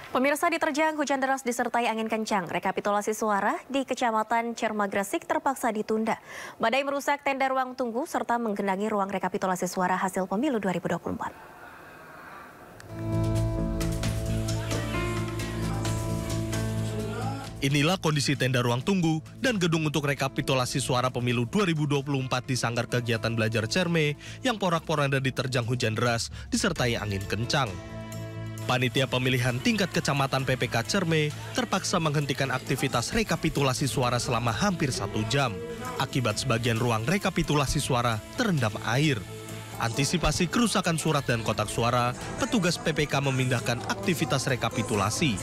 Pemirsa, diterjang hujan deras disertai angin kencang. Rekapitulasi suara di Kecamatan Cerma Gresik terpaksa ditunda. Badai merusak tenda ruang tunggu serta menggenangi ruang rekapitulasi suara hasil pemilu 2024. Inilah kondisi tenda ruang tunggu dan gedung untuk rekapitulasi suara pemilu 2024 di Sanggar Kegiatan Belajar Cerme yang porak-poranda diterjang hujan deras disertai angin kencang. Panitia pemilihan tingkat kecamatan PPK Cerme terpaksa menghentikan aktivitas rekapitulasi suara selama hampir 1 jam akibat sebagian ruang rekapitulasi suara terendam air. Antisipasi kerusakan surat dan kotak suara, petugas PPK memindahkan aktivitas rekapitulasi.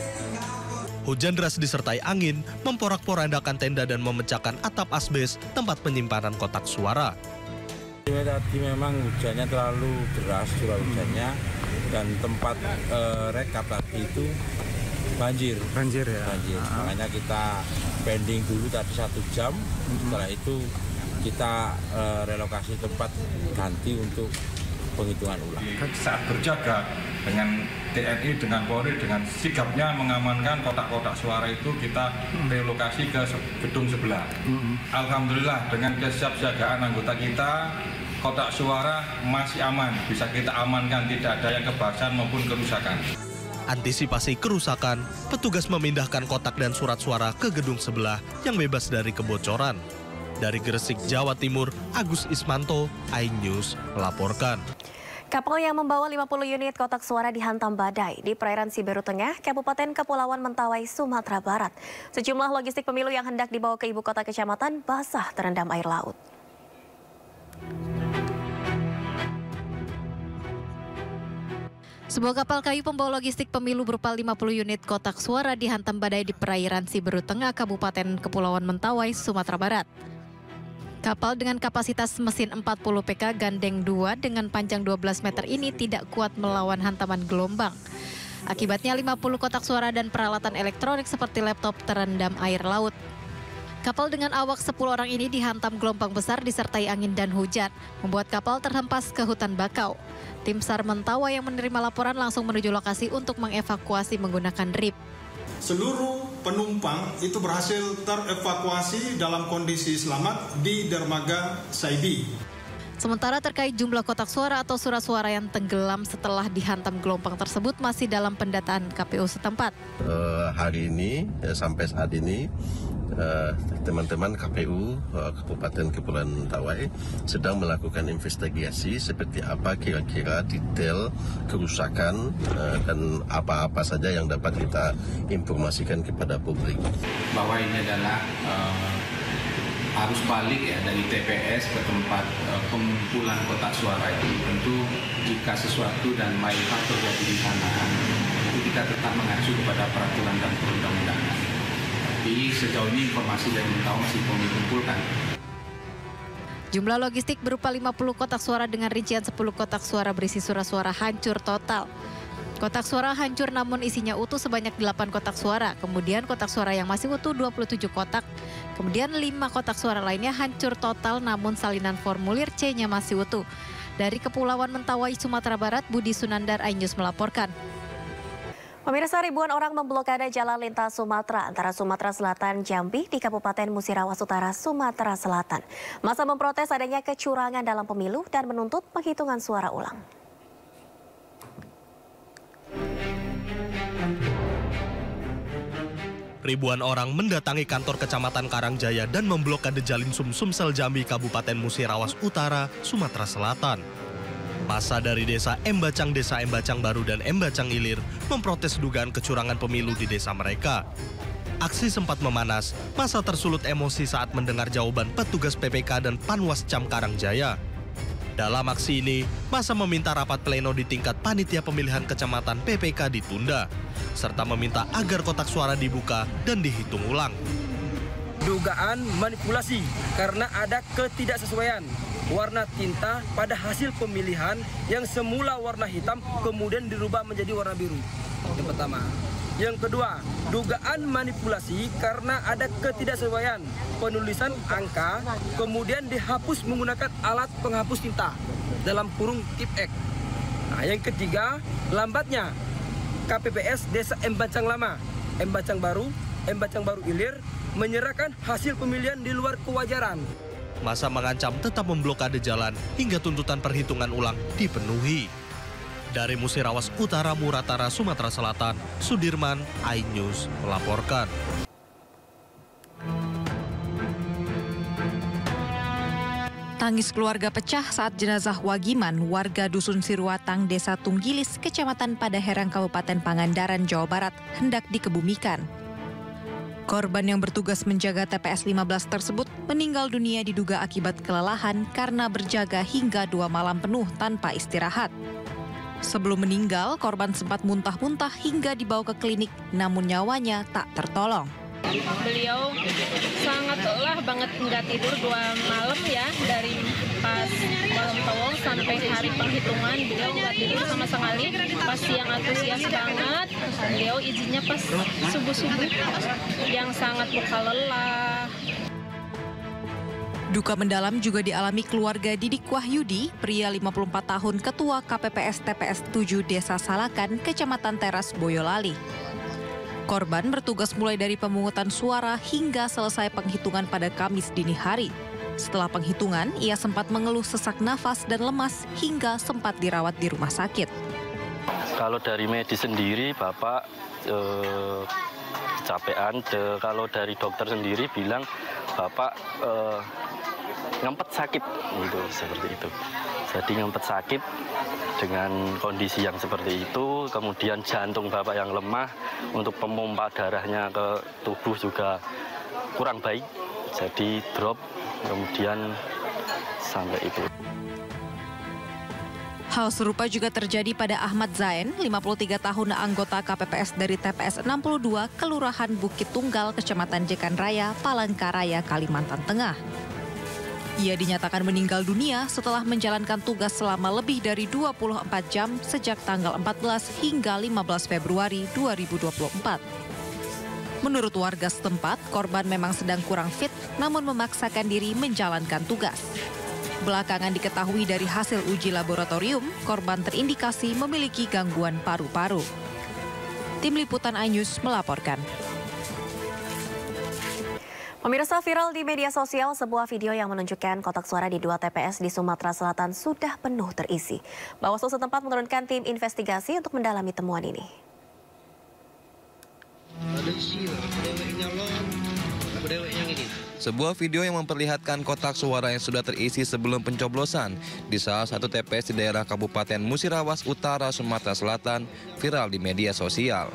Hujan deras disertai angin memporak-porandakan tenda dan memecahkan atap asbes tempat penyimpanan kotak suara. Tadi memang hujannya terlalu deras, curah hujannya, dan tempat rekap tadi itu banjir ya. Makanya kita pending dulu tadi 1 jam. Setelah itu kita relokasi tempat ganti untuk penghitungan ulang. Saat berjaga dengan TNI, dengan Polri, dengan sigapnya mengamankan kotak-kotak suara itu, kita relokasi ke gedung sebelah. Alhamdulillah dengan kesiapsiagaan anggota kita, kotak suara masih aman, bisa kita amankan, tidak ada yang kebakaran maupun kerusakan. Antisipasi kerusakan, petugas memindahkan kotak dan surat suara ke gedung sebelah yang bebas dari kebocoran. Dari Gresik, Jawa Timur, Agus Ismanto, iNews melaporkan. Kapal yang membawa 50 unit kotak suara dihantam badai di perairan Siberut Tengah, Kabupaten Kepulauan Mentawai, Sumatera Barat. Sejumlah logistik pemilu yang hendak dibawa ke ibu kota kecamatan basah terendam air laut. Sebuah kapal kayu pembawa logistik pemilu berupa 50 unit kotak suara dihantam badai di perairan Siberut Tengah, Kabupaten Kepulauan Mentawai, Sumatera Barat. Kapal dengan kapasitas mesin 40 PK gandeng 2 dengan panjang 12 meter ini tidak kuat melawan hantaman gelombang. Akibatnya 50 kotak suara dan peralatan elektronik seperti laptop terendam air laut. Kapal dengan awak 10 orang ini dihantam gelombang besar disertai angin dan hujan, membuat kapal terhempas ke hutan bakau. Tim SAR Mentawai yang menerima laporan langsung menuju lokasi untuk mengevakuasi menggunakan RIP. Seluruh penumpang itu berhasil terevakuasi dalam kondisi selamat di dermaga Saibi. Sementara terkait jumlah kotak suara atau surat suara yang tenggelam setelah dihantam gelombang tersebut masih dalam pendataan KPU setempat. Hari ini, sampai saat ini, teman-teman KPU Kabupaten Kepulauan Mentawai sedang melakukan investigasi seperti apa kira-kira detail kerusakan dan apa-apa saja yang dapat kita informasikan kepada publik. Bahwa ini adalah arus balik ya dari TPS ke tempat pengumpulan kotak suara itu. Tentu jika sesuatu dan mayoritas terjadi di sana, itu kita tetap mengacu kepada peraturan dan perundang-undangan. Tapi sejauh ini informasi dari Mentawai masih belum dikumpulkan. Jumlah logistik berupa 50 kotak suara dengan rincian 10 kotak suara berisi surat suara hancur total. Kotak suara hancur namun isinya utuh sebanyak 8 kotak suara. Kemudian kotak suara yang masih utuh 27 kotak. Kemudian 5 kotak suara lainnya hancur total namun salinan formulir C-nya masih utuh. Dari Kepulauan Mentawai, Sumatera Barat, Budi Sunandar, iNews melaporkan. Pemirsa, ribuan orang memblokade jalan lintas Sumatera antara Sumatera Selatan, Jambi di Kabupaten Musirawas Utara, Sumatera Selatan. Masa memprotes adanya kecurangan dalam pemilu dan menuntut penghitungan suara ulang. Ribuan orang mendatangi kantor Kecamatan Karangjaya dan memblokade Jalin Sumsel Jambi, Kabupaten Musirawas Utara, Sumatera Selatan. Masa dari desa Embacang Baru dan Embacang Ilir memprotes dugaan kecurangan pemilu di desa mereka. Aksi sempat memanas, masa tersulut emosi saat mendengar jawaban petugas PPK dan Panwascam Karangjaya. Dalam aksi ini, masa meminta rapat pleno di tingkat panitia pemilihan kecamatan PPK ditunda, serta meminta agar kotak suara dibuka dan dihitung ulang. Dugaan manipulasi karena ada ketidaksesuaian warna tinta pada hasil pemilihan yang semula warna hitam kemudian dirubah menjadi warna biru. Yang pertama. Yang kedua, dugaan manipulasi karena ada ketidaksesuaian penulisan angka kemudian dihapus menggunakan alat penghapus tinta dalam kurung tip X. Nah, yang ketiga, lambatnya KPPS Desa Embacang Lama, Embacang Baru Ilir menyerahkan hasil pemilihan di luar kewajaran. Masa mengancam tetap memblokade jalan hingga tuntutan perhitungan ulang dipenuhi. Dari Musirawas Utara, Muratara, Sumatera Selatan, Sudirman, iNews melaporkan. Tangis keluarga pecah saat jenazah Wagiman, warga Dusun Siruatang, Desa Tunggilis, Kecamatan Padaherang, Kabupaten Pangandaran, Jawa Barat, hendak dikebumikan. Korban yang bertugas menjaga TPS 15 tersebut meninggal dunia diduga akibat kelelahan karena berjaga hingga 2 malam penuh tanpa istirahat. Sebelum meninggal, korban sempat muntah-muntah hingga dibawa ke klinik, namun nyawanya tak tertolong. Beliau sangat lelah banget, nggak tidur 2 malam ya, dari pas malam tawong sampai hari penghitungan beliau nggak tidur sama sekali. Pas siang antusias banget, beliau izinnya pas subuh-subuh yang sangat luka lelah. Duka mendalam juga dialami keluarga Didik Wahyudi, pria 54 tahun, ketua KPPS TPS 7 Desa Salakan, Kecamatan Teras, Boyolali. Korban bertugas mulai dari pemungutan suara hingga selesai penghitungan pada Kamis dini hari. Setelah penghitungan, ia sempat mengeluh sesak nafas dan lemas hingga sempat dirawat di rumah sakit. Kalau dari medis sendiri, Bapak kecapean. Kalau dari dokter sendiri bilang, Bapak ngempet sakit, gitu, seperti itu. Jadi ngempet sakit dengan kondisi yang seperti itu, kemudian jantung Bapak yang lemah, untuk pemompa darahnya ke tubuh juga kurang baik, jadi drop, kemudian sampai itu. Hal serupa juga terjadi pada Ahmad Zain, 53 tahun, anggota KPPS dari TPS 62, Kelurahan Bukit Tunggal, Kecamatan Jekan Raya, Palangkaraya, Kalimantan Tengah. Ia dinyatakan meninggal dunia setelah menjalankan tugas selama lebih dari 24 jam sejak tanggal 14 hingga 15 Februari 2024. Menurut warga setempat, korban memang sedang kurang fit namun memaksakan diri menjalankan tugas. Belakangan diketahui dari hasil uji laboratorium, korban terindikasi memiliki gangguan paru-paru. Tim Liputan iNews melaporkan. Pemirsa, viral di media sosial sebuah video yang menunjukkan kotak suara di 2 TPS di Sumatera Selatan sudah penuh terisi. Bawaslu setempat menurunkan tim investigasi untuk mendalami temuan ini. Sebuah video yang memperlihatkan kotak suara yang sudah terisi sebelum pencoblosan di salah satu TPS di daerah Kabupaten Musirawas Utara, Sumatera Selatan viral di media sosial.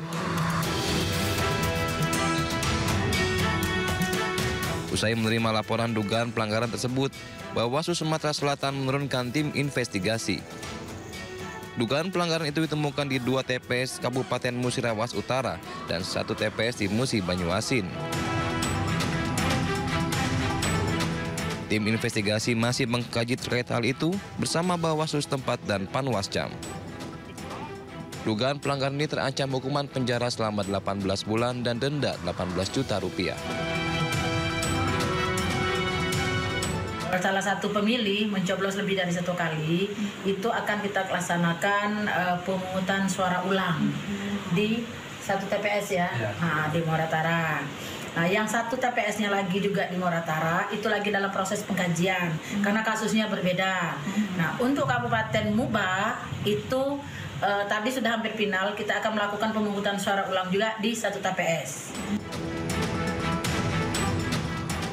Usai menerima laporan dugaan pelanggaran tersebut, Bawaslu Sumatera Selatan menurunkan tim investigasi. Dugaan pelanggaran itu ditemukan di 2 TPS Kabupaten Musirawas Utara dan 1 TPS di Musi Banyuasin. Tim investigasi masih mengkaji terkait hal itu bersama Bawaslu setempat dan Panwascam. Dugaan pelanggaran ini terancam hukuman penjara selama 18 bulan dan denda 18 juta rupiah. Salah satu pemilih mencoblos lebih dari 1 kali, itu akan kita laksanakan pemungutan suara ulang di 1 TPS ya, di Muratara. Nah, yang 1 TPS-nya lagi juga di Muratara, itu lagi dalam proses pengkajian, karena kasusnya berbeda. Nah, untuk Kabupaten Muba, itu tadi sudah hampir final, kita akan melakukan pemungutan suara ulang juga di 1 TPS.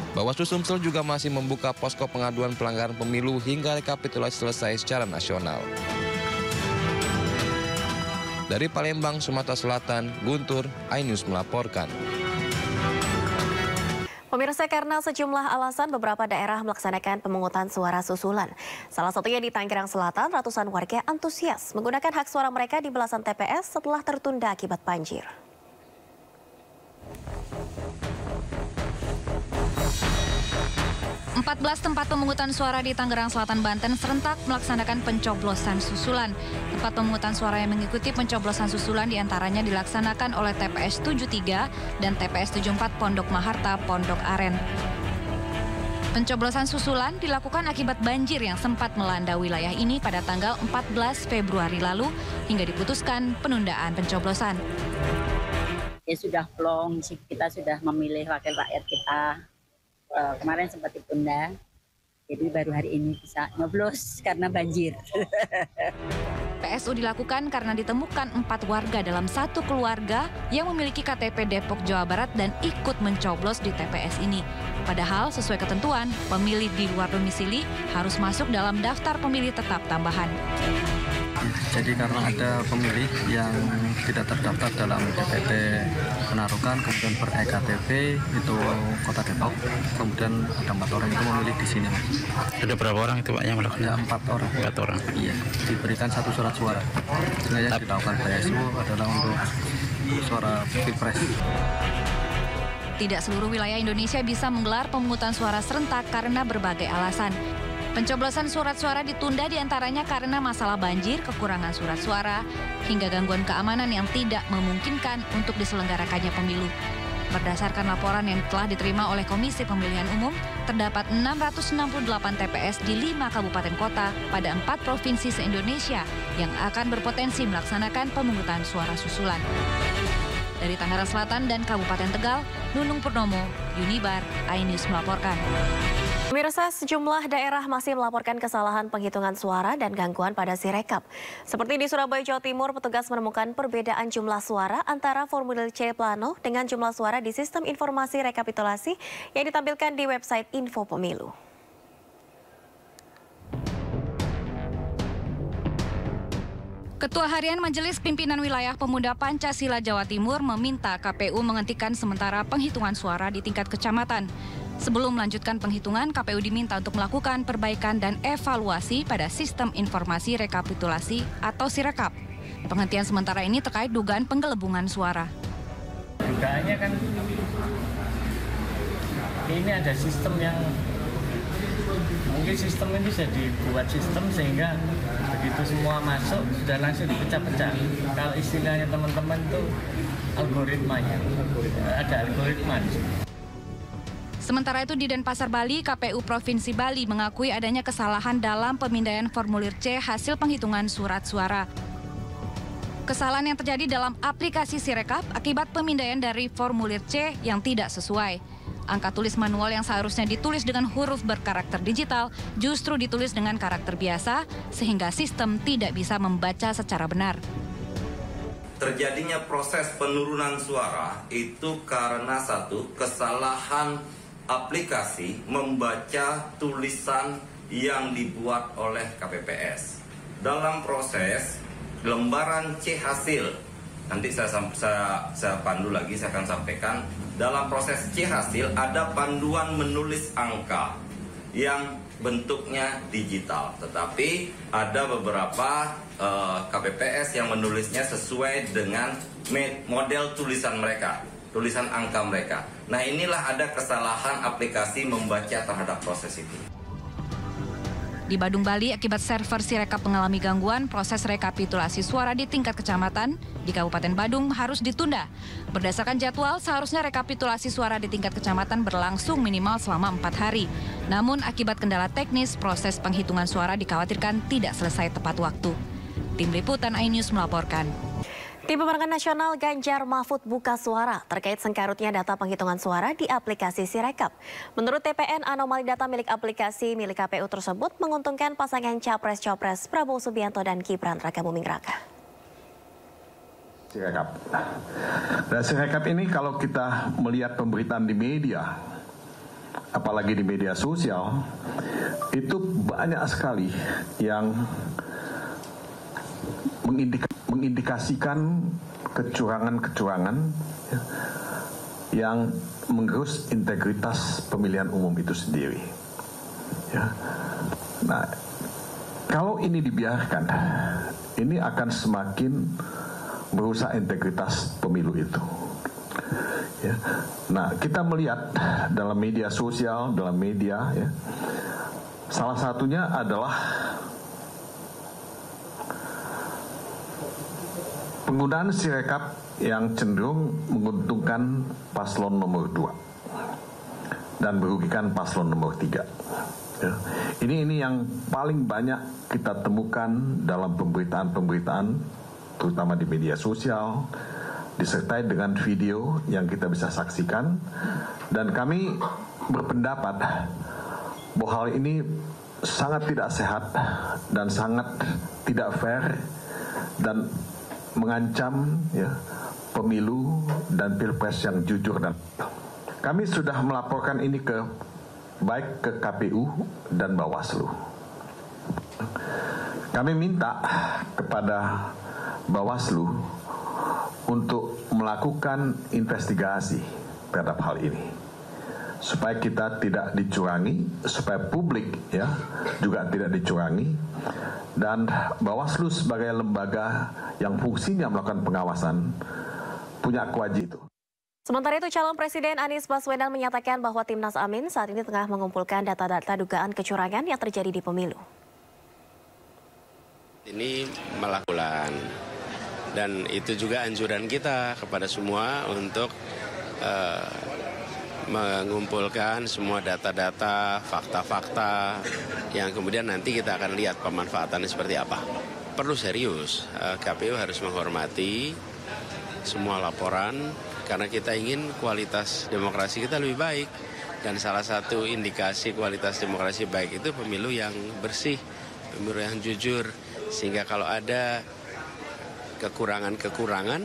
Bawaslu Sumsel juga masih membuka posko pengaduan pelanggaran pemilu hingga rekapitulasi selesai secara nasional. Dari Palembang, Sumatera Selatan, Guntur, iNews melaporkan. Pemirsa, karena sejumlah alasan beberapa daerah melaksanakan pemungutan suara susulan. Salah satunya di Tangerang Selatan, ratusan warga antusias menggunakan hak suara mereka di belasan TPS setelah tertunda akibat banjir. 14 tempat pemungutan suara di Tangerang Selatan, Banten serentak melaksanakan pencoblosan susulan. Tempat pemungutan suara yang mengikuti pencoblosan susulan diantaranya dilaksanakan oleh TPS 73 dan TPS 74 Pondok Maharta, Pondok Aren. Pencoblosan susulan dilakukan akibat banjir yang sempat melanda wilayah ini pada tanggal 14 Februari lalu hingga diputuskan penundaan pencoblosan. Ya sudah plong, kita sudah memilih wakil rakyat kita. Kemarin sempat ditunda, jadi baru hari ini bisa nyoblos karena banjir. PSU dilakukan karena ditemukan 4 warga dalam satu keluarga yang memiliki KTP Depok, Jawa Barat dan ikut mencoblos di TPS ini. Padahal sesuai ketentuan, pemilih di luar domisili harus masuk dalam daftar pemilih tetap tambahan. Jadi karena ada pemilih yang tidak terdaftar dalam DPT Penarukan, kemudian ber-EKTP itu Kota Depok, kemudian ada 4 orang itu memilih di sini. Ada berapa orang itu Pak yang melakukan? Ada 4 orang. 4 orang. Iya, diberikan 1 surat suara. Yang dilakukan PSU adalah untuk suara Pilpres. Tidak seluruh wilayah Indonesia bisa menggelar pemungutan suara serentak karena berbagai alasan. Pencoblosan surat suara ditunda diantaranya karena masalah banjir, kekurangan surat suara, hingga gangguan keamanan yang tidak memungkinkan untuk diselenggarakannya pemilu. Berdasarkan laporan yang telah diterima oleh Komisi Pemilihan Umum, terdapat 668 TPS di 5 kabupaten kota pada 4 provinsi se-Indonesia yang akan berpotensi melaksanakan pemungutan suara susulan. Dari Tangerang Selatan dan Kabupaten Tegal, Nunung Purnomo, Unibar, iNews melaporkan. Pemirsa, sejumlah daerah masih melaporkan kesalahan penghitungan suara dan gangguan pada Sirekap. Seperti di Surabaya, Jawa Timur, petugas menemukan perbedaan jumlah suara antara formulir C plano dengan jumlah suara di sistem informasi rekapitulasi yang ditampilkan di website Info Pemilu. Ketua Harian Majelis Pimpinan Wilayah Pemuda Pancasila Jawa Timur meminta KPU menghentikan sementara penghitungan suara di tingkat kecamatan. Sebelum melanjutkan penghitungan, KPU diminta untuk melakukan perbaikan dan evaluasi pada sistem informasi rekapitulasi atau Sirekap. Penghentian sementara ini terkait dugaan penggelembungan suara. Dugaannya kan ini ada sistem yang mungkin sistem ini bisa dibuat sistem sehingga begitu semua masuk sudah langsung dipecah-pecah. Kalau istilahnya teman-teman itu algoritmanya, ada algoritma. Sementara itu di Denpasar, Bali, KPU Provinsi Bali mengakui adanya kesalahan dalam pemindaian formulir C hasil penghitungan surat suara. Kesalahan yang terjadi dalam aplikasi Sirekap akibat pemindaian dari formulir C yang tidak sesuai. Angka tulis manual yang seharusnya ditulis dengan huruf berkarakter digital justru ditulis dengan karakter biasa sehingga sistem tidak bisa membaca secara benar. Terjadinya proses penurunan suara itu karena satu, kesalahan aplikasi membaca tulisan yang dibuat oleh KPPS. Dalam proses lembaran C hasil, nanti saya pandu lagi, saya akan sampaikan. Dalam proses C hasil ada panduan menulis angka yang bentuknya digital. Tetapi ada beberapa KPPS yang menulisnya sesuai dengan model tulisan mereka, tulisan angka mereka. Nah, inilah ada kesalahan aplikasi membaca terhadap proses itu. Di Badung, Bali, akibat server Sirekap mengalami gangguan, proses rekapitulasi suara di tingkat kecamatan di Kabupaten Badung harus ditunda. Berdasarkan jadwal, seharusnya rekapitulasi suara di tingkat kecamatan berlangsung minimal selama 4 hari. Namun, akibat kendala teknis, proses penghitungan suara dikhawatirkan tidak selesai tepat waktu. Tim Liputan iNews melaporkan. Tim Pemenangan Nasional Ganjar Mahfud buka suara terkait sengkarutnya data penghitungan suara di aplikasi Sirekap. Menurut TPN, anomali data milik aplikasi milik KPU tersebut menguntungkan pasangan Capres-Copres Prabowo Subianto dan Gibran Rakabuming Raka. Sirekap. Nah, Sirekap ini kalau kita melihat pemberitaan di media, apalagi di media sosial, itu banyak sekali yang mengindikasikan kecurangan-kecurangan yang menggerus integritas pemilihan umum itu sendiri. Ya. Nah, kalau ini dibiarkan, ini akan semakin merusak integritas pemilu itu. Ya. Nah, kita melihat dalam media sosial, dalam media, ya, salah satunya adalah penggunaan Sirekap yang cenderung menguntungkan paslon nomor 2. dan merugikan paslon nomor 3. Ya. Ini yang paling banyak kita temukan dalam pemberitaan-pemberitaan, terutama di media sosial, disertai dengan video yang kita bisa saksikan, dan kami berpendapat bahwa hal ini sangat tidak sehat dan sangat tidak fair dan mengancam pemilu dan pilpres yang jujur dan kami sudah melaporkan ini baik ke KPU dan Bawaslu. Kami minta kepada Bawaslu untuk melakukan investigasi terhadap hal ini, supaya kita tidak dicurangi, supaya publik juga tidak dicurangi, dan Bawaslu sebagai lembaga yang fungsinya melakukan pengawasan punya kewajiban itu. Sementara itu, calon Presiden Anies Baswedan menyatakan bahwa Timnas Amin saat ini tengah mengumpulkan data-data dugaan kecurangan yang terjadi di pemilu. Ini melakukan, dan itu juga anjuran kita kepada semua untuk mengumpulkan semua data-data, fakta-fakta yang kemudian nanti kita akan lihat pemanfaatannya seperti apa. Perlu serius, KPU harus menghormati semua laporan, karena kita ingin kualitas demokrasi kita lebih baik. Dan salah satu indikasi kualitas demokrasi baik itu pemilu yang bersih, pemilu yang jujur. Sehingga kalau ada kekurangan-kekurangan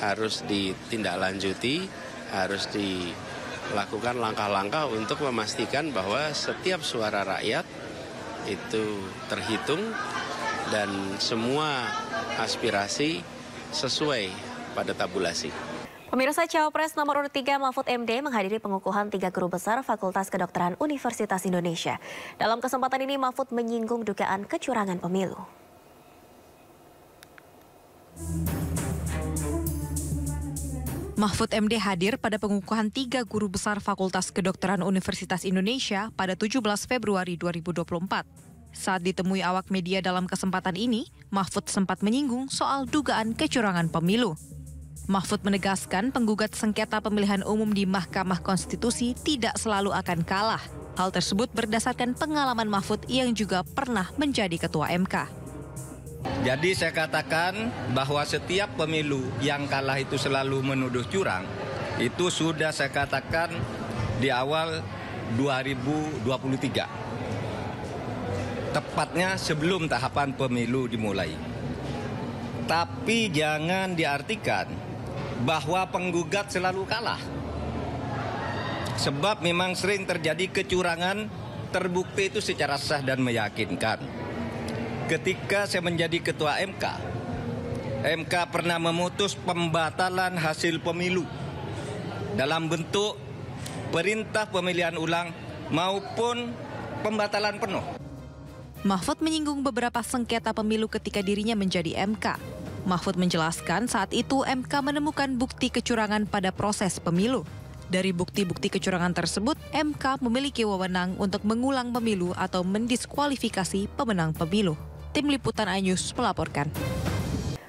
harus ditindaklanjuti, harus dilakukan langkah-langkah untuk memastikan bahwa setiap suara rakyat itu terhitung dan semua aspirasi sesuai pada tabulasi. Pemirsa, Cawapres nomor urut 3 Mahfud MD menghadiri pengukuhan 3 guru besar Fakultas Kedokteran Universitas Indonesia. Dalam kesempatan ini, Mahfud menyinggung dugaan kecurangan pemilu. Mahfud MD hadir pada pengukuhan 3 guru besar Fakultas Kedokteran Universitas Indonesia pada 17 Februari 2024. Saat ditemui awak media dalam kesempatan ini, Mahfud sempat menyinggung soal dugaan kecurangan pemilu. Mahfud menegaskan penggugat sengketa pemilihan umum di Mahkamah Konstitusi tidak selalu akan kalah. Hal tersebut berdasarkan pengalaman Mahfud yang juga pernah menjadi ketua MK. Jadi saya katakan bahwa setiap pemilu yang kalah itu selalu menuduh curang, itu sudah saya katakan di awal 2023. Tepatnya sebelum tahapan pemilu dimulai. Tapi jangan diartikan bahwa penggugat selalu kalah. Sebab memang sering terjadi kecurangan terbukti itu secara sah dan meyakinkan. Ketika saya menjadi ketua MK, MK pernah memutus pembatalan hasil pemilu dalam bentuk perintah pemilihan ulang maupun pembatalan penuh. Mahfud menyinggung beberapa sengketa pemilu ketika dirinya menjadi MK. Mahfud menjelaskan saat itu MK menemukan bukti kecurangan pada proses pemilu. Dari bukti-bukti kecurangan tersebut, MK memiliki wewenang untuk mengulang pemilu atau mendiskualifikasi pemenang pemilu. Tim Liputan iNews melaporkan.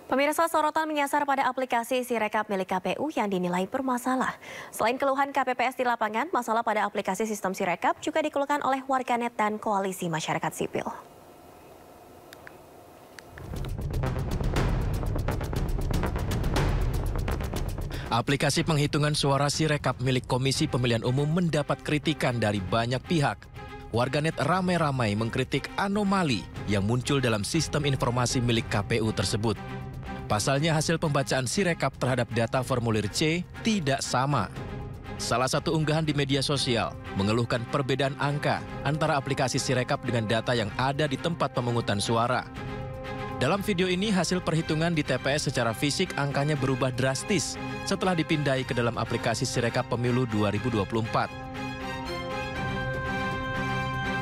Pemirsa, sorotan menyasar pada aplikasi Sirekap milik KPU yang dinilai bermasalah. Selain keluhan KPPS di lapangan, masalah pada aplikasi sistem Sirekap juga dikeluhkan oleh warganet dan koalisi masyarakat sipil. Aplikasi penghitungan suara Sirekap milik Komisi Pemilihan Umum mendapat kritikan dari banyak pihak. Warganet ramai-ramai mengkritik anomali yang muncul dalam sistem informasi milik KPU tersebut. Pasalnya hasil pembacaan Sirekap terhadap data formulir C tidak sama. Salah satu unggahan di media sosial mengeluhkan perbedaan angka antara aplikasi Sirekap dengan data yang ada di tempat pemungutan suara. Dalam video ini, hasil perhitungan di TPS secara fisik angkanya berubah drastis setelah dipindai ke dalam aplikasi Sirekap Pemilu 2024.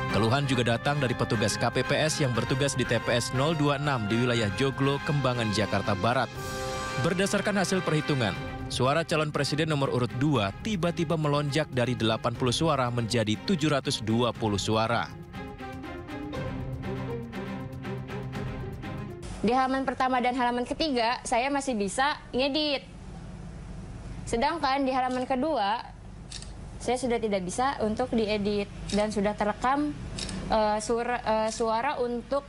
Keluhan juga datang dari petugas KPPS yang bertugas di TPS 026 di wilayah Joglo, Kembangan, Jakarta Barat. Berdasarkan hasil perhitungan, suara calon presiden nomor urut 2 tiba-tiba melonjak dari 80 suara menjadi 720 suara. Di halaman pertama dan halaman ketiga, saya masih bisa ngedit. Sedangkan di halaman kedua, saya sudah tidak bisa untuk diedit dan sudah terekam suara untuk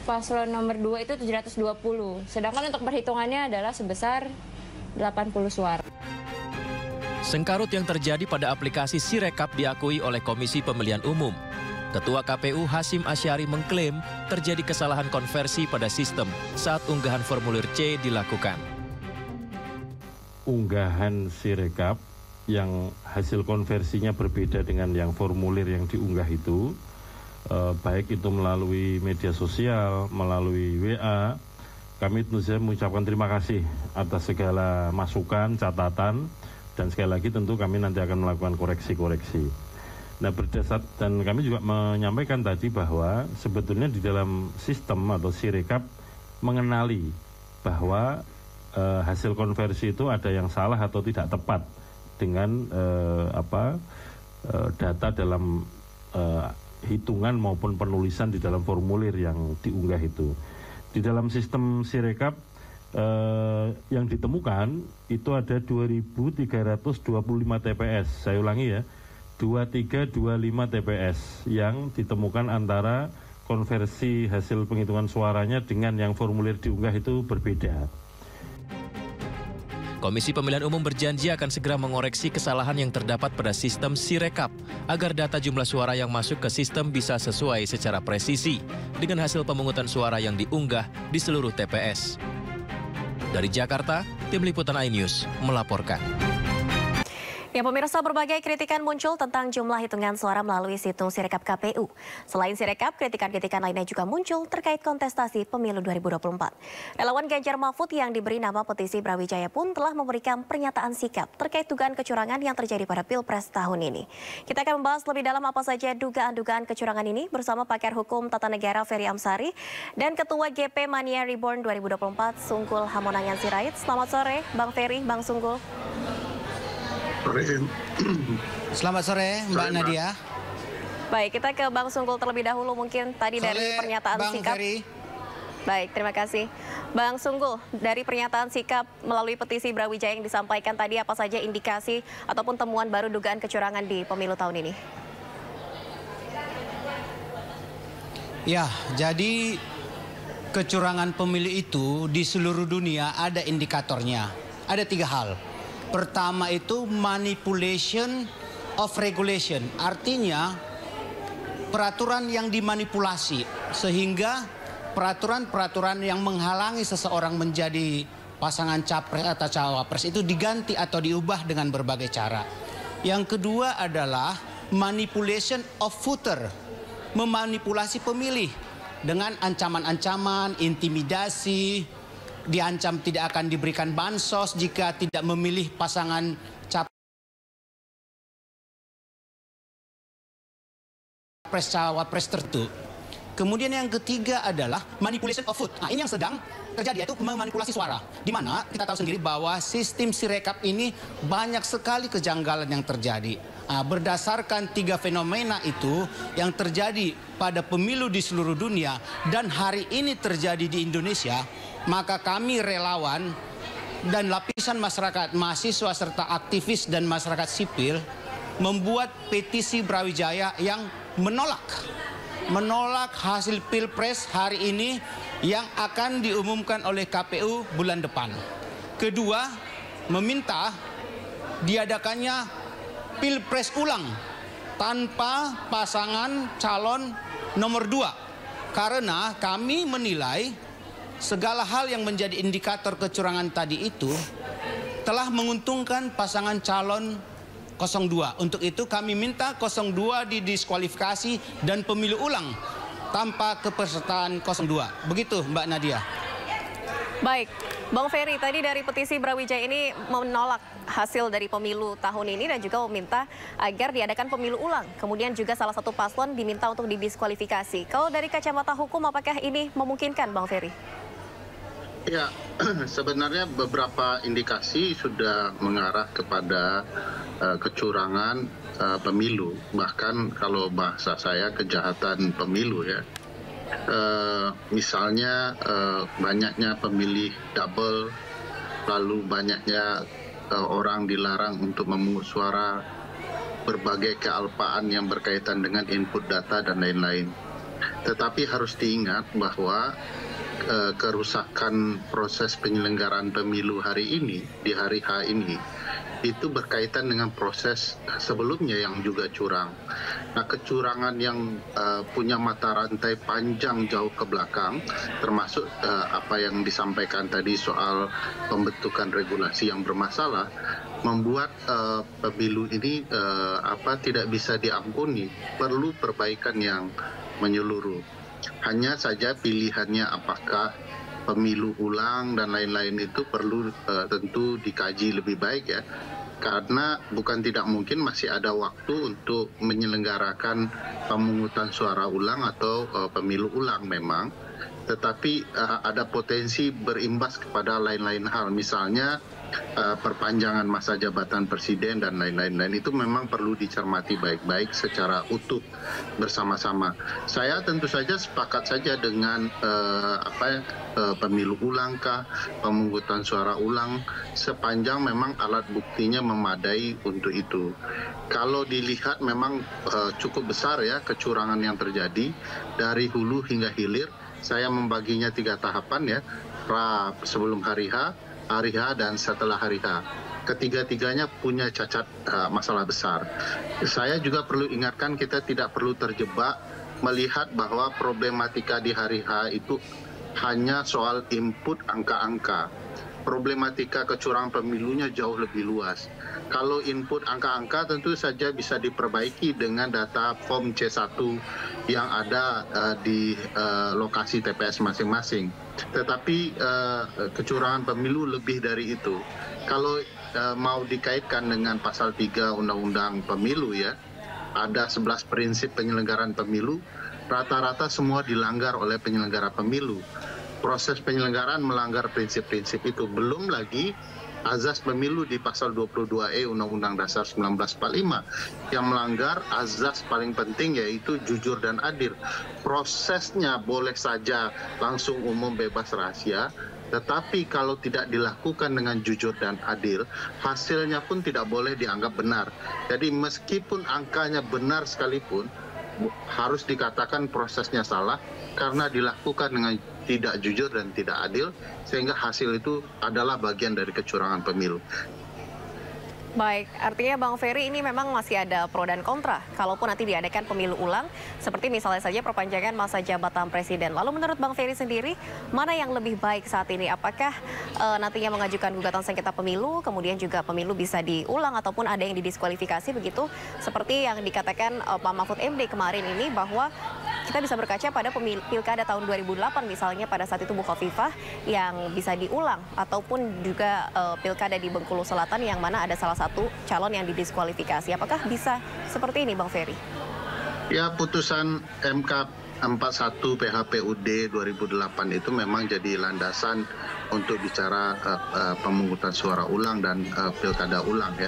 paslon nomor 2 itu 720. Sedangkan untuk perhitungannya adalah sebesar 80 suara. Sengkarut yang terjadi pada aplikasi Sirekap diakui oleh Komisi Pemilihan Umum. Ketua KPU Hasyim Asyari mengklaim terjadi kesalahan konversi pada sistem saat unggahan formulir C dilakukan. Unggahan Sirekap yang hasil konversinya berbeda dengan yang formulir yang diunggah itu, baik itu melalui media sosial, melalui WA, kami tentu saja mengucapkan terima kasih atas segala masukan, catatan, dan sekali lagi tentu kami nanti akan melakukan koreksi-koreksi. Nah, berdasar dan kami juga menyampaikan tadi bahwa sebetulnya di dalam sistem atau Sirekap mengenali bahwa hasil konversi itu ada yang salah atau tidak tepat dengan data dalam hitungan maupun penulisan di dalam formulir yang diunggah itu. Di dalam sistem Sirekap yang ditemukan itu ada 2.325 TPS. Saya ulangi ya, 2325 TPS yang ditemukan antara konversi hasil penghitungan suaranya dengan yang formulir diunggah itu berbeda. Komisi Pemilihan Umum berjanji akan segera mengoreksi kesalahan yang terdapat pada sistem Sirekap agar data jumlah suara yang masuk ke sistem bisa sesuai secara presisi dengan hasil pemungutan suara yang diunggah di seluruh TPS. Dari Jakarta, Tim Liputan iNews melaporkan. Ya pemirsa, berbagai kritikan muncul tentang jumlah hitungan suara melalui situng Sirekap KPU. Selain Sirekap, kritikan-kritikan lainnya juga muncul terkait kontestasi pemilu 2024. Relawan Ganjar Mahfud yang diberi nama petisi Brawijaya pun telah memberikan pernyataan sikap terkait dugaan kecurangan yang terjadi pada Pilpres tahun ini. Kita akan membahas lebih dalam apa saja dugaan-dugaan kecurangan ini bersama pakar hukum tata negara Ferry Amsari dan Ketua GP Mania Reborn 2024 Sungkul Hamonangan Sirait. Selamat sore Bang Ferry, Bang Sungkul. Selamat sore Mbak Nadia. Baik, kita ke Bang Sungkul terlebih dahulu mungkin tadi dari pernyataan Bang sikap. Ferry. Baik, terima kasih. Bang Sungkul, dari pernyataan sikap melalui petisi Brawijaya yang disampaikan tadi, apa saja indikasi ataupun temuan baru dugaan kecurangan di pemilu tahun ini? Ya, jadi kecurangan pemilu itu di seluruh dunia ada indikatornya. Ada 3 hal. Pertama itu manipulation of regulation, artinya peraturan yang dimanipulasi sehingga peraturan-peraturan yang menghalangi seseorang menjadi pasangan capres atau cawapres itu diganti atau diubah dengan berbagai cara. Yang kedua adalah manipulation of voter, memanipulasi pemilih dengan ancaman-ancaman, intimidasi, diancam tidak akan diberikan bansos jika tidak memilih pasangan capres-cawapres tertentu. Kemudian yang ketiga adalah manipulation of vote. Nah, ini yang sedang terjadi, yaitu memanipulasi suara. Di mana kita tahu sendiri bahwa sistem Sirekap ini banyak sekali kejanggalan yang terjadi. Nah, berdasarkan 3 fenomena itu yang terjadi pada pemilu di seluruh dunia dan hari ini terjadi di Indonesia, maka kami relawan dan lapisan masyarakat, mahasiswa serta aktivis dan masyarakat sipil membuat petisi Brawijaya yang menolak hasil Pilpres hari ini yang akan diumumkan oleh KPU bulan depan. Kedua, meminta diadakannya Pilpres ulang tanpa pasangan calon nomor 2 karena kami menilai segala hal yang menjadi indikator kecurangan tadi itu telah menguntungkan pasangan calon 02. Untuk itu kami minta 02 didiskualifikasi dan pemilu ulang tanpa kepesertaan 02. Begitu Mbak Nadia. Baik, Bang Ferry, tadi dari petisi Brawijaya ini menolak hasil dari pemilu tahun ini dan juga meminta agar diadakan pemilu ulang. Kemudian juga salah satu paslon diminta untuk didiskualifikasi. Kalau dari kacamata hukum, apakah ini memungkinkan, Bang Ferry? Ya, sebenarnya beberapa indikasi sudah mengarah kepada kecurangan pemilu. Bahkan kalau bahasa saya kejahatan pemilu ya. Misalnya banyaknya pemilih double, lalu banyaknya orang dilarang untuk memungut suara, berbagai kealpaan yang berkaitan dengan input data dan lain-lain. Tetapi harus diingat bahwa kerusakan proses penyelenggaraan pemilu hari ini, di hari H ini, itu berkaitan dengan proses sebelumnya yang juga curang. Nah, kecurangan yang punya mata rantai panjang jauh ke belakang, termasuk apa yang disampaikan tadi soal pembentukan regulasi yang bermasalah, membuat pemilu ini tidak bisa diampuni, perlu perbaikan yang menyeluruh. Hanya saja pilihannya apakah pemilu ulang dan lain-lain itu perlu tentu dikaji lebih baik ya, karena bukan tidak mungkin masih ada waktu untuk menyelenggarakan pemungutan suara ulang atau pemilu ulang memang, tetapi ada potensi berimbas kepada lain-lain hal, misalnya perpanjangan masa jabatan presiden dan lain-lain. Itu memang perlu dicermati baik-baik secara utuh bersama-sama. Saya tentu saja sepakat saja dengan pemilu ulang kah, pemungutan suara ulang, sepanjang memang alat buktinya memadai untuk itu. Kalau dilihat memang cukup besar ya kecurangan yang terjadi dari hulu hingga hilir. Saya membaginya 3 tahapan ya, sebelum hari H, hari H, dan setelah hari H. Ketiga-tiganya punya cacat masalah besar. Saya juga perlu ingatkan, kita tidak perlu terjebak melihat bahwa problematika di hari H itu hanya soal input angka-angka. Problematika kecurangan pemilunya jauh lebih luas. Kalau input angka-angka tentu saja bisa diperbaiki dengan data form C1 yang ada di lokasi TPS masing-masing. Tetapi kecurangan pemilu lebih dari itu. Kalau mau dikaitkan dengan pasal 3 Undang-Undang Pemilu ya, ada 11 prinsip penyelenggaraan pemilu, rata-rata semua dilanggar oleh penyelenggara pemilu. Proses penyelenggaraan melanggar prinsip-prinsip itu, belum lagi azas pemilu di pasal 22E Undang-Undang Dasar 1945 yang melanggar azas paling penting, yaitu jujur dan adil. Prosesnya boleh saja langsung umum bebas rahasia, tetapi kalau tidak dilakukan dengan jujur dan adil, hasilnya pun tidak boleh dianggap benar. Jadi meskipun angkanya benar sekalipun, harus dikatakan prosesnya salah karena dilakukan dengan tidak jujur dan tidak adil, sehingga hasil itu adalah bagian dari kecurangan pemilu. Baik, artinya Bang Ferry ini memang masih ada pro dan kontra kalaupun nanti diadakan pemilu ulang, seperti misalnya saja perpanjangan masa jabatan presiden. Lalu menurut Bang Ferry sendiri, mana yang lebih baik saat ini? Apakah nantinya mengajukan gugatan sengketa pemilu, kemudian juga pemilu bisa diulang ataupun ada yang didiskualifikasi begitu? Seperti yang dikatakan Pak Mahfud MD kemarin ini, bahwa kita bisa berkaca pada pilkada tahun 2008 misalnya, pada saat itu Bu Khofifah yang bisa diulang, ataupun juga pilkada di Bengkulu Selatan yang mana ada salah satu calon yang didiskualifikasi. Apakah bisa seperti ini Bang Ferry? Ya, putusan MK 41 PHPUD 2008 itu memang jadi landasan untuk bicara pemungutan suara ulang dan pilkada ulang ya.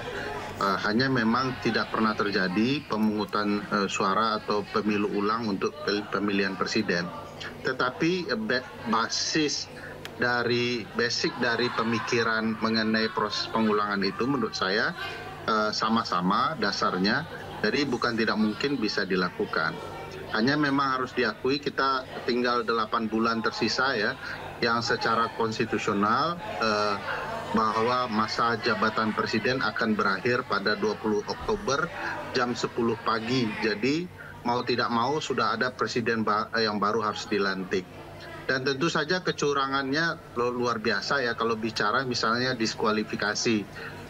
Hanya memang tidak pernah terjadi pemungutan suara atau pemilu ulang untuk pemilihan presiden. Tetapi basic dari pemikiran mengenai proses pengulangan itu menurut saya sama-sama dasarnya, jadi bukan tidak mungkin bisa dilakukan. Hanya memang harus diakui kita tinggal 8 bulan tersisa ya, yang secara konstitusional bahwa masa jabatan presiden akan berakhir pada 20 Oktober jam 10 pagi. Jadi mau tidak mau sudah ada presiden yang baru harus dilantik. Dan tentu saja kecurangannya luar biasa ya kalau bicara misalnya diskualifikasi.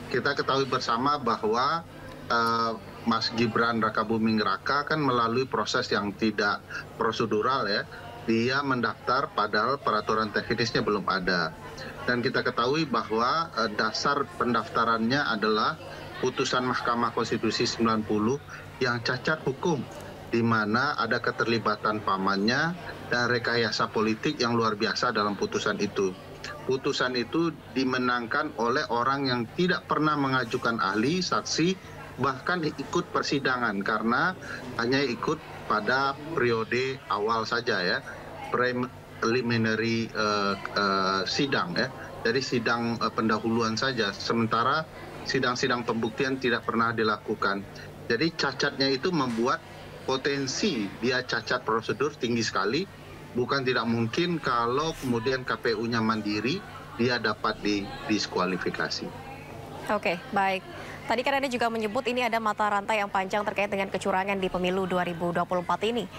Kita ketahui bersama bahwa Mas Gibran Rakabuming Raka kan melalui proses yang tidak prosedural ya. Dia mendaftar padahal peraturan teknisnya belum ada. Dan kita ketahui bahwa dasar pendaftarannya adalah putusan Mahkamah Konstitusi 90 yang cacat hukum, di mana ada keterlibatan pamannya dan rekayasa politik yang luar biasa dalam putusan itu. Putusan itu dimenangkan oleh orang yang tidak pernah mengajukan ahli, saksi, bahkan ikut persidangan karena hanya ikut pada periode awal saja ya, preliminary sidang ya, dari sidang pendahuluan saja, sementara sidang-sidang pembuktian tidak pernah dilakukan. Jadi cacatnya itu membuat potensi dia cacat prosedur tinggi sekali. Bukan tidak mungkin kalau kemudian KPU-nya mandiri, dia dapat didiskualifikasi. Oke, baik. Tadi kan Anda juga menyebut ini ada mata rantai yang panjang terkait dengan kecurangan di pemilu 2024 ini.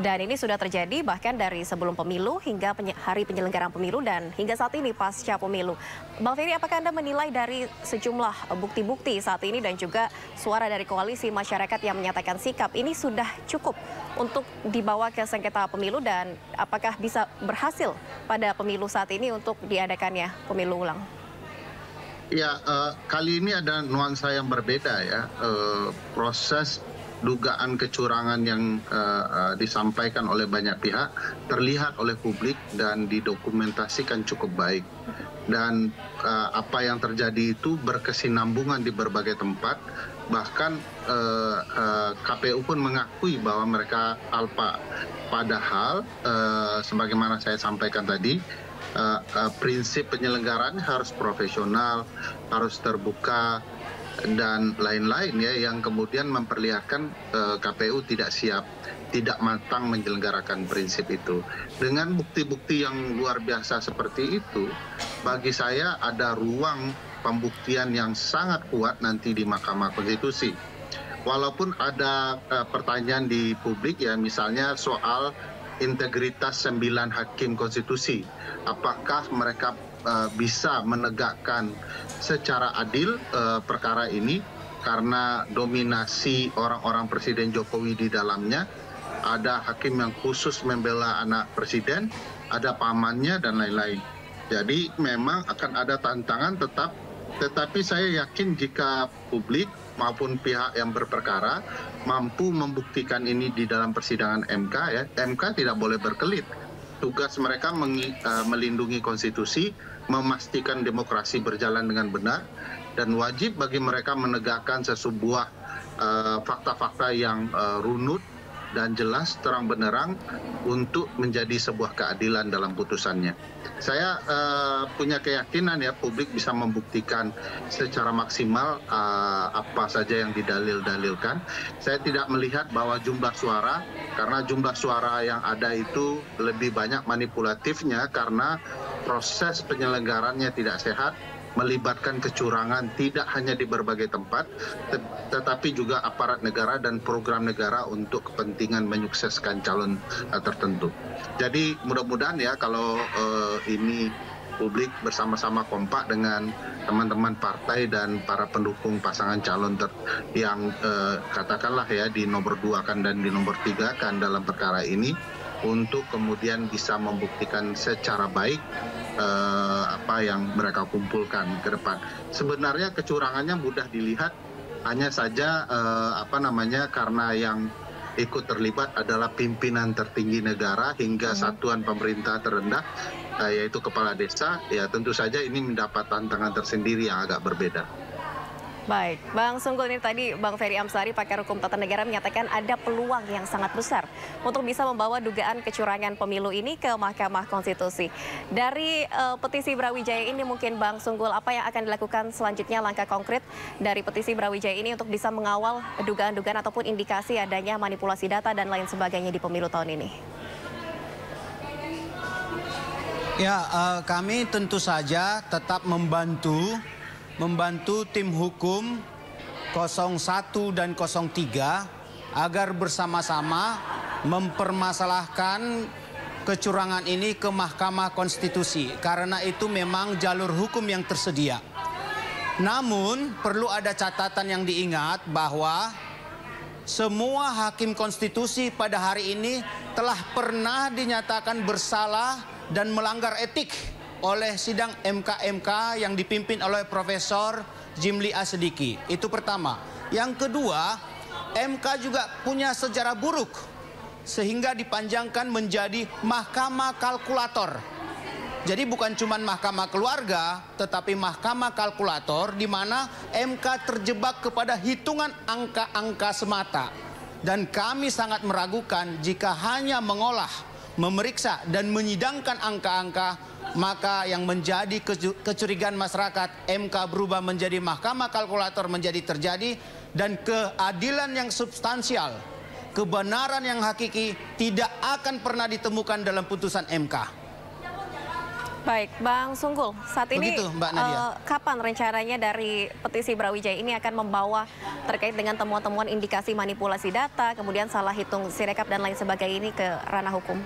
Dan ini sudah terjadi bahkan dari sebelum pemilu hingga hari penyelenggaraan pemilu dan hingga saat ini pasca pemilu. Bang Ferry, apakah Anda menilai dari sejumlah bukti-bukti saat ini dan juga suara dari koalisi masyarakat yang menyatakan sikap ini sudah cukup untuk dibawa ke sengketa pemilu dan apakah bisa berhasil pada pemilu saat ini untuk diadakannya pemilu ulang? Ya, kali ini ada nuansa yang berbeda ya. Proses dugaan kecurangan yang disampaikan oleh banyak pihak terlihat oleh publik dan didokumentasikan cukup baik. Dan apa yang terjadi itu berkesinambungan di berbagai tempat. Bahkan KPU pun mengakui bahwa mereka alpa. Padahal sebagaimana saya sampaikan tadi, prinsip penyelenggaraan harus profesional, harus terbuka, dan lain-lain ya, yang kemudian memperlihatkan KPU tidak siap, tidak matang menyelenggarakan prinsip itu. Dengan bukti-bukti yang luar biasa seperti itu, bagi saya ada ruang pembuktian yang sangat kuat nanti di Mahkamah Konstitusi. Walaupun ada pertanyaan di publik ya, misalnya soal integritas 9 hakim konstitusi. Apakah mereka bisa menegakkan secara adil perkara ini karena dominasi orang-orang Presiden Jokowi di dalamnya. Ada hakim yang khusus membela anak presiden, ada pamannya dan lain-lain. Jadi memang akan ada tantangan tetapi saya yakin jika publik maupun pihak yang berperkara mampu membuktikan ini di dalam persidangan MK ya. MK tidak boleh berkelit. Tugas mereka melindungi konstitusi, memastikan demokrasi berjalan dengan benar, dan wajib bagi mereka menegakkan sebuah fakta-fakta yang runut dan jelas terang benderang untuk menjadi sebuah keadilan dalam putusannya. Saya punya keyakinan ya publik bisa membuktikan secara maksimal apa saja yang didalil-dalilkan. Saya tidak melihat bahwa jumlah suara, karena jumlah suara yang ada itu lebih banyak manipulatifnya karena proses penyelenggarannya tidak sehat, melibatkan kecurangan tidak hanya di berbagai tempat, tetapi juga aparat negara dan program negara untuk kepentingan menyukseskan calon tertentu. Jadi mudah-mudahan ya kalau ini publik bersama-sama kompak dengan teman-teman partai dan para pendukung pasangan calon yang katakanlah ya di nomor 2 kan dan di nomor 3 kan dalam perkara ini, untuk kemudian bisa membuktikan secara baik apa yang mereka kumpulkan ke depan. Sebenarnya kecurangannya mudah dilihat, hanya saja karena yang ikut terlibat adalah pimpinan tertinggi negara hingga satuan pemerintah terendah, yaitu kepala desa. Ya tentu saja ini mendapat tantangan tersendiri yang agak berbeda. Baik, Bang Sunggul, ini tadi Bang Ferry Amsari, pakar hukum tata negara, menyatakan ada peluang yang sangat besar untuk bisa membawa dugaan kecurangan pemilu ini ke Mahkamah Konstitusi. Dari petisi Brawijaya ini mungkin Bang Sunggul, apa yang akan dilakukan selanjutnya, langkah konkret dari petisi Brawijaya ini untuk bisa mengawal dugaan-dugaan ataupun indikasi adanya manipulasi data dan lain sebagainya di pemilu tahun ini? Ya, kami tentu saja tetap membantu tim hukum 01 dan 03 agar bersama-sama mempermasalahkan kecurangan ini ke Mahkamah Konstitusi, karena itu memang jalur hukum yang tersedia. Namun perlu ada catatan yang diingat bahwa semua hakim konstitusi pada hari ini telah pernah dinyatakan bersalah dan melanggar etik oleh sidang MK-MK yang dipimpin oleh Profesor Jimli Asediki. Itu pertama. Yang kedua, MK juga punya sejarah buruk sehingga dipanjangkan menjadi mahkamah kalkulator. Jadi bukan cuma mahkamah keluarga, tetapi mahkamah kalkulator di mana MK terjebak kepada hitungan angka-angka semata. Dan kami sangat meragukan jika hanya mengolah, memeriksa dan menyidangkan angka-angka, maka yang menjadi kecurigaan masyarakat, MK berubah menjadi mahkamah kalkulator menjadi terjadi, dan keadilan yang substansial, kebenaran yang hakiki tidak akan pernah ditemukan dalam putusan MK. Baik, Bang Sunggul, saat ini Begitu, Mbak Nadia. Kapan rencananya dari petisi Brawijaya ini akan membawa terkait dengan temuan-temuan indikasi manipulasi data, kemudian salah hitung Sirekap dan lain sebagainya ini ke ranah hukum?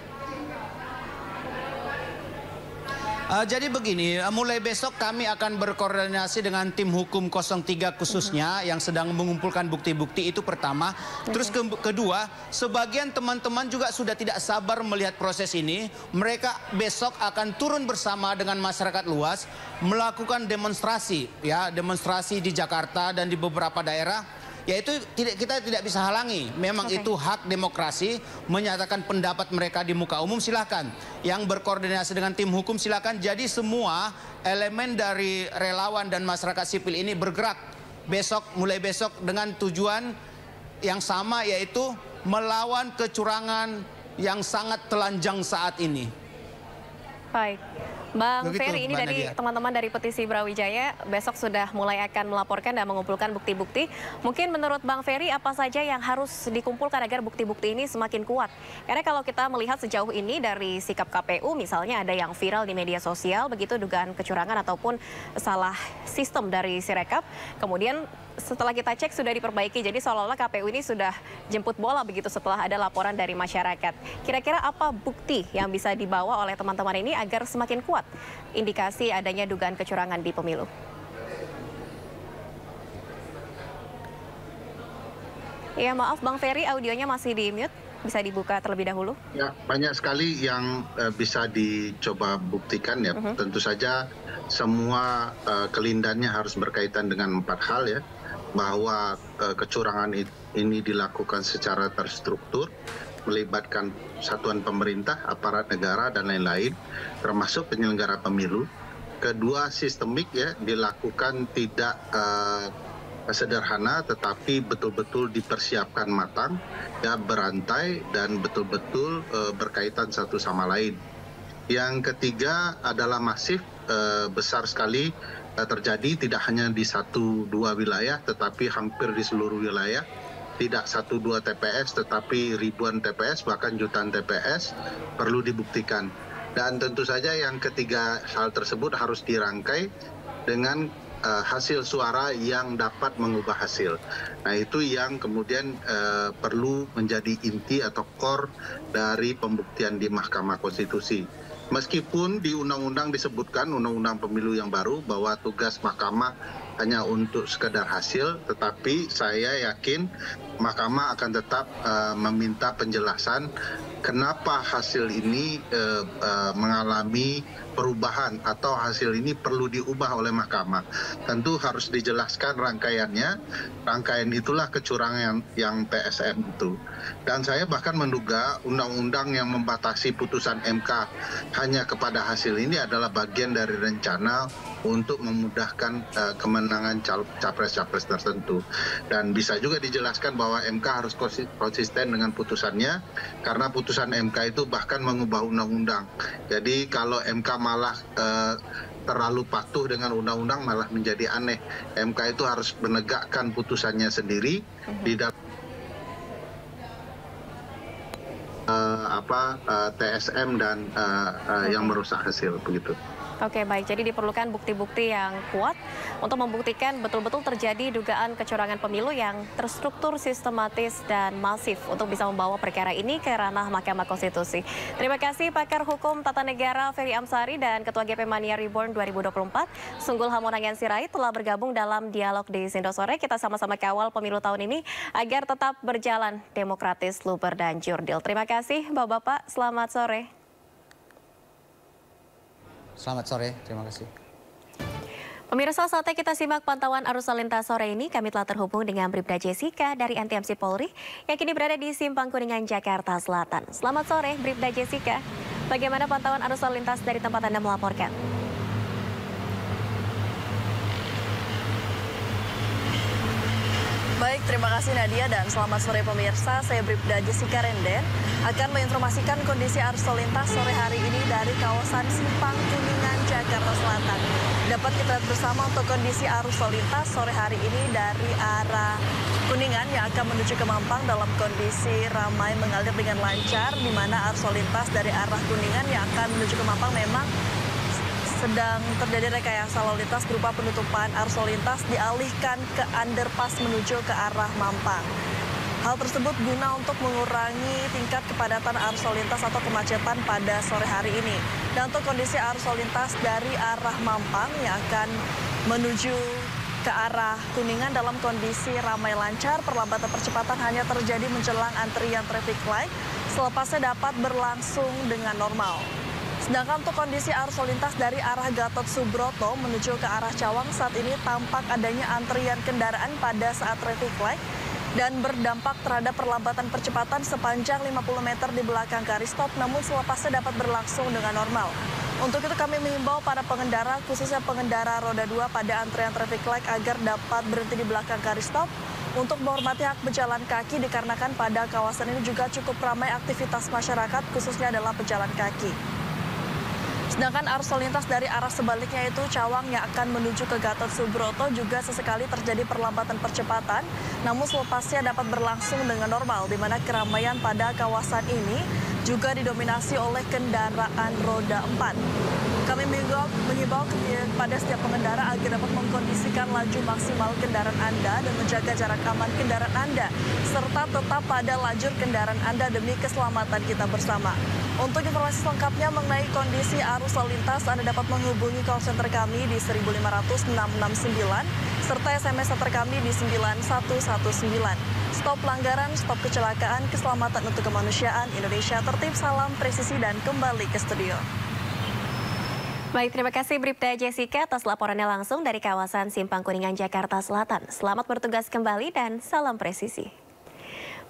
Jadi begini, mulai besok kami akan berkoordinasi dengan tim hukum 03 khususnya yang sedang mengumpulkan bukti-bukti, itu pertama. Terus kedua, sebagian teman-teman juga sudah tidak sabar melihat proses ini. Mereka besok akan turun bersama dengan masyarakat luas melakukan demonstrasi, ya, demonstrasi di Jakarta dan di beberapa daerah. Yaitu kita tidak bisa halangi. Memang itu hak demokrasi, menyatakan pendapat mereka di muka umum, silakan. Yang berkoordinasi dengan tim hukum silakan. Jadi semua elemen dari relawan dan masyarakat sipil ini bergerak besok, mulai besok dengan tujuan yang sama, yaitu melawan kecurangan yang sangat telanjang saat ini. Baik. Bang Begitu, Ferry, ini Mbak dari Nadia. teman-teman dari petisi Brawijaya besok sudah mulai akan melaporkan dan mengumpulkan bukti-bukti. Mungkin menurut Bang Ferry apa saja yang harus dikumpulkan agar bukti-bukti ini semakin kuat? Karena kalau kita melihat sejauh ini dari sikap KPU, misalnya ada yang viral di media sosial, begitu dugaan kecurangan ataupun salah sistem dari Sirekap. Kemudian setelah kita cek sudah diperbaiki, jadi seolah-olah KPU ini sudah jemput bola begitu setelah ada laporan dari masyarakat. Kira-kira apa bukti yang bisa dibawa oleh teman-teman ini agar semakin kuat indikasi adanya dugaan kecurangan di pemilu? Ya, maaf Bang Ferry, audionya masih di mute, bisa dibuka terlebih dahulu. Ya, banyak sekali yang bisa dicoba buktikan ya. Tentu saja semua kelindannya harus berkaitan dengan 4 hal ya. Bahwa kecurangan ini dilakukan secara terstruktur, melibatkan satuan pemerintah, aparat negara, dan lain-lain, termasuk penyelenggara pemilu. Kedua, sistemik ya, dilakukan tidak sederhana, tetapi betul-betul dipersiapkan matang, ya, berantai, dan betul-betul berkaitan satu sama lain. Yang ketiga adalah masif, besar sekali, terjadi tidak hanya di 1-2 wilayah, tetapi hampir di seluruh wilayah. Tidak 1-2 TPS, tetapi ribuan TPS, bahkan jutaan TPS perlu dibuktikan. Dan tentu saja yang ketiga hal tersebut harus dirangkai dengan hasil suara yang dapat mengubah hasil. Nah, itu yang kemudian perlu menjadi inti atau core dari pembuktian di Mahkamah Konstitusi. Meskipun di undang-undang disebutkan, undang-undang pemilu yang baru, bahwa tugas mahkamah hanya untuk sekedar hasil, tetapi saya yakin mahkamah akan tetap meminta penjelasan kenapa hasil ini mengalami perubahan atau hasil ini perlu diubah oleh mahkamah. Tentu harus dijelaskan rangkaiannya. Rangkaian itulah kecurangan yang TSM itu. Dan saya bahkan menduga undang-undang yang membatasi putusan MK hanya kepada hasil ini adalah bagian dari rencana untuk memudahkan kemenangan capres-capres tertentu. Dan bisa juga dijelaskan bahwa MK harus konsisten dengan putusannya, karena putusan MK itu bahkan mengubah undang-undang. Jadi kalau MK malah terlalu patuh dengan undang-undang malah menjadi aneh. MK itu harus menegakkan putusannya sendiri di dalam TSM dan yang merusak hasil begitu. Oke, baik. Jadi diperlukan bukti-bukti yang kuat untuk membuktikan betul-betul terjadi dugaan kecurangan pemilu yang terstruktur, sistematis, dan masif untuk bisa membawa perkara ini ke ranah Mahkamah Konstitusi. Terima kasih Pakar Hukum Tata Negara Ferry Amsari dan Ketua GP Mania Reborn 2024, Sunggul Hamonangan Sirait, telah bergabung dalam dialog di Sindo Sore. Kita sama-sama kawal pemilu tahun ini agar tetap berjalan demokratis, luber, dan jurdil. Terima kasih Bapak-Bapak, selamat sore. Selamat sore, terima kasih. Pemirsa, saatnya kita simak pantauan arus lalu lintas sore ini. Kami telah terhubung dengan Bribda Jessica dari NTMC Polri yang kini berada di Simpang Kuningan, Jakarta Selatan. Selamat sore, Bribda Jessica. Bagaimana pantauan arus lalu lintas dari tempat Anda melaporkan? Baik, terima kasih Nadia dan selamat sore pemirsa. Saya Bribda Jessica Renden akan menginformasikan kondisi arus lalu lintas sore hari ini dari kawasan Simpang Kuningan, Jakarta Selatan. Dapat kita lihat bersama untuk kondisi arus lalu lintas sore hari ini dari arah Kuningan yang akan menuju ke Mampang dalam kondisi ramai mengalir dengan lancar, di mana arus lalu lintas dari arah Kuningan yang akan menuju ke Mampang memang sedang terjadi rekayasa lalu lintas berupa penutupan arus lalu lintas dialihkan ke underpass menuju ke arah Mampang. Hal tersebut guna untuk mengurangi tingkat kepadatan arus lalu lintas atau kemacetan pada sore hari ini. Dan untuk kondisi arus lalu lintas dari arah Mampang yang akan menuju ke arah Kuningan dalam kondisi ramai lancar, perlambatan percepatan hanya terjadi menjelang antrian traffic light, selepasnya dapat berlangsung dengan normal. Sedangkan untuk kondisi arus lalu lintas dari arah Gatot Subroto menuju ke arah Cawang saat ini tampak adanya antrian kendaraan pada saat traffic light dan berdampak terhadap perlambatan percepatan sepanjang 50 meter di belakang garis stop, namun selepasnya dapat berlangsung dengan normal. Untuk itu kami mengimbau para pengendara, khususnya pengendara roda 2 pada antrian traffic light agar dapat berhenti di belakang garis stop untuk menghormati hak pejalan kaki dikarenakan pada kawasan ini juga cukup ramai aktivitas masyarakat, khususnya adalah pejalan kaki. Sedangkan arus lalu lintas dari arah sebaliknya itu Cawang yang akan menuju ke Gatot Subroto juga sesekali terjadi perlambatan percepatan, namun selepasnya dapat berlangsung dengan normal, di mana keramaian pada kawasan ini juga didominasi oleh kendaraan roda 4. Kami mengimbau kepada setiap pengendara agar dapat mengkondisikan laju maksimal kendaraan Anda dan menjaga jarak aman kendaraan Anda, serta tetap pada lajur kendaraan Anda demi keselamatan kita bersama. Untuk informasi selengkapnya mengenai kondisi arus lalu lintas, Anda dapat menghubungi call center kami di 1500669 serta SMS center kami di 9119. Stop pelanggaran, stop kecelakaan, keselamatan untuk kemanusiaan, Indonesia tertib, salam presisi dan kembali ke studio. Baik, terima kasih Bribda Jessica atas laporannya langsung dari kawasan Simpang Kuningan, Jakarta Selatan. Selamat bertugas kembali dan salam presisi.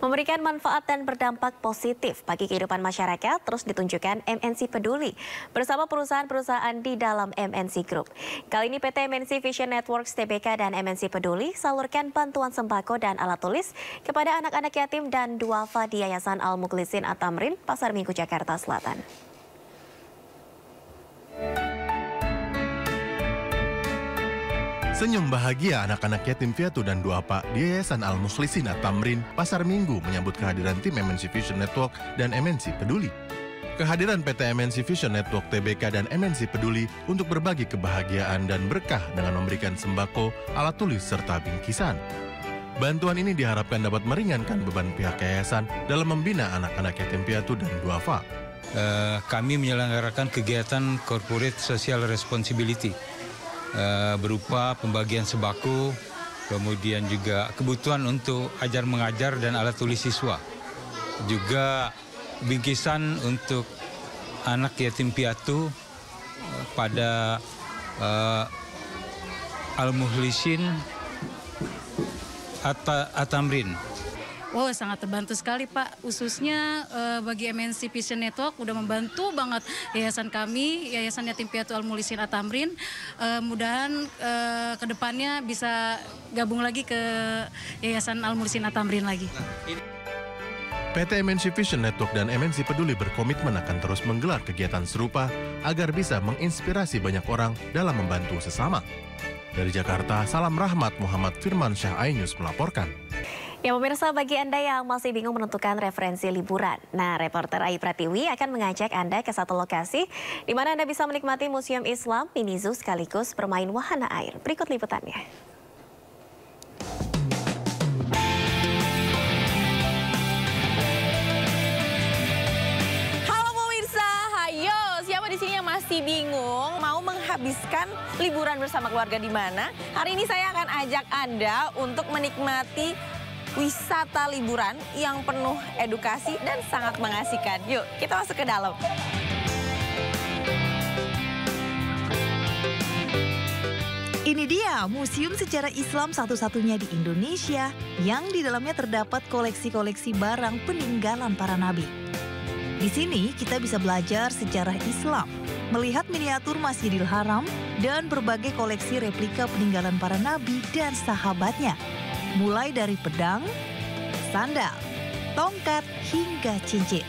Memberikan manfaat dan berdampak positif bagi kehidupan masyarakat terus ditunjukkan MNC Peduli bersama perusahaan-perusahaan di dalam MNC Group. Kali ini PT MNC Vision Networks Tbk dan MNC Peduli salurkan bantuan sembako dan alat tulis kepada anak-anak yatim dan duafa di Yayasan Al-Mukhlisin At-Tamrin, Pasar Minggu, Jakarta Selatan. Senyum bahagia anak-anak yatim piatu dan duafa di Yayasan Al-Mukhlisin At-Tamrin, Pasar Minggu menyambut kehadiran tim MNC Vision Network dan MNC Peduli. Kehadiran PT MNC Vision Network Tbk dan MNC Peduli untuk berbagi kebahagiaan dan berkah dengan memberikan sembako, alat tulis, serta bingkisan. Bantuan ini diharapkan dapat meringankan beban pihak yayasan dalam membina anak-anak yatim piatu dan duafa. Kami menyelenggarakan kegiatan Corporate Social Responsibility. Berupa pembagian sembako, kemudian juga kebutuhan untuk ajar mengajar dan alat tulis siswa. Juga bingkisan untuk anak yatim piatu pada Al-Mukhlisin At-Tamrin. Wow, sangat terbantu sekali Pak, khususnya bagi MNC Vision Network udah membantu banget yayasan kami, Yayasan Yatim Piatu Al-Mukhlisin At-Tamrin. Mudahan kedepannya bisa gabung lagi ke Yayasan Al-Mukhlisin At-Tamrin lagi. PT MNC Vision Network dan MNC Peduli berkomitmen akan terus menggelar kegiatan serupa agar bisa menginspirasi banyak orang dalam membantu sesama. Dari Jakarta, salam rahmat, Muhammad Firman Syah iNews melaporkan. Ya pemirsa, bagi Anda yang masih bingung menentukan referensi liburan, nah reporter Ayu Pratiwi akan mengajak Anda ke satu lokasi di mana Anda bisa menikmati Museum Islam, mini zoo sekaligus bermain wahana air. Berikut liputannya. Halo pemirsa, hayo siapa di sini yang masih bingung mau menghabiskan liburan bersama keluarga di mana? Hari ini saya akan ajak Anda untuk menikmati wisata liburan yang penuh edukasi dan sangat mengasihkan. Yuk, kita masuk ke dalam. Ini dia museum sejarah Islam satu-satunya di Indonesia yang di dalamnya terdapat koleksi-koleksi barang peninggalan para nabi. Di sini kita bisa belajar sejarah Islam, melihat miniatur Masjidil Haram dan berbagai koleksi replika peninggalan para nabi dan sahabatnya. mulai dari pedang, sandal, tongkat, hingga cincin.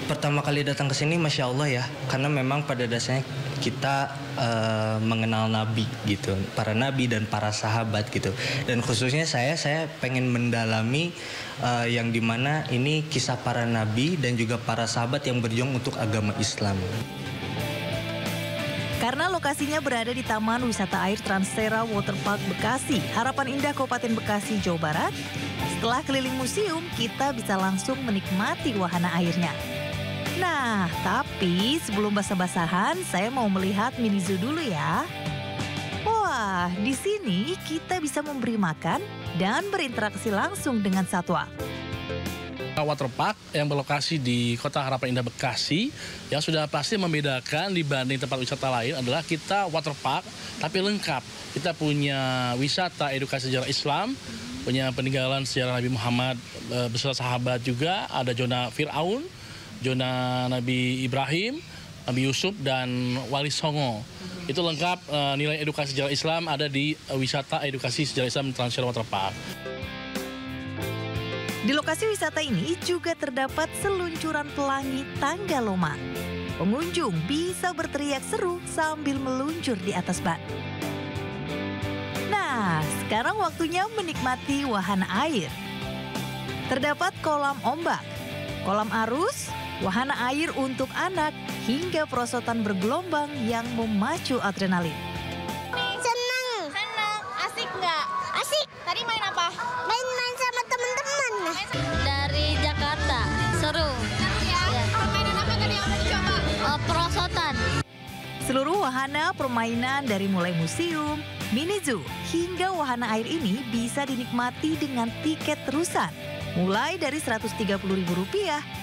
Pertama kali datang ke sini, Masya Allah ya, karena memang pada dasarnya kita mengenal Nabi gitu, para Nabi dan para sahabat gitu. Dan khususnya saya pengen mendalami yang dimana ini kisah para Nabi dan juga para sahabat yang berjuang untuk agama Islam. Karena lokasinya berada di Taman Wisata Air Transera Waterpark Bekasi, Harapan Indah Kabupaten Bekasi, Jawa Barat, setelah keliling museum, kita bisa langsung menikmati wahana airnya. Nah, tapi sebelum basah-basahan, saya mau melihat mini zoo dulu ya. Wah, di sini kita bisa memberi makan dan berinteraksi langsung dengan satwa. Waterpark yang berlokasi di Kota Harapan Indah Bekasi yang sudah pasti membedakan dibanding tempat wisata lain adalah kita waterpark tapi lengkap. Kita punya wisata edukasi sejarah Islam, punya peninggalan sejarah Nabi Muhammad beserta sahabat juga, ada zona Fir'aun, zona Nabi Ibrahim, Nabi Yusuf, dan Wali Songo. Itu lengkap nilai edukasi sejarah Islam ada di wisata edukasi sejarah Islam Transera Waterpark. Di lokasi wisata ini juga terdapat seluncuran pelangi tangga loma. Pengunjung bisa berteriak seru sambil meluncur di atas ban. Nah, sekarang waktunya menikmati wahana air. Terdapat kolam ombak, kolam arus, wahana air untuk anak, hingga perosotan bergelombang yang memacu adrenalin. Seneng. Asik nggak? Asik. Tadi main apa? Main sama teman-teman. Dari Jakarta, seru. Ya. Permainan apa tadi yang udah dicoba? Perosotan. Seluruh wahana permainan dari mulai museum, mini zoo, hingga wahana air ini bisa dinikmati dengan tiket terusan. Mulai dari Rp130.000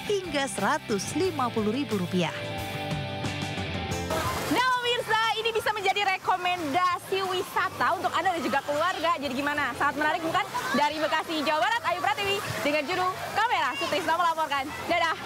hingga Rp150.000. Nah pemirsa, ini bisa menjadi rekomendasi wisata untuk Anda dan juga keluarga. Jadi gimana? Sangat menarik bukan? Dari Bekasi, Jawa Barat, Ayu Pratiwi dengan juru kamera Sutrisno melaporkan. Dadah!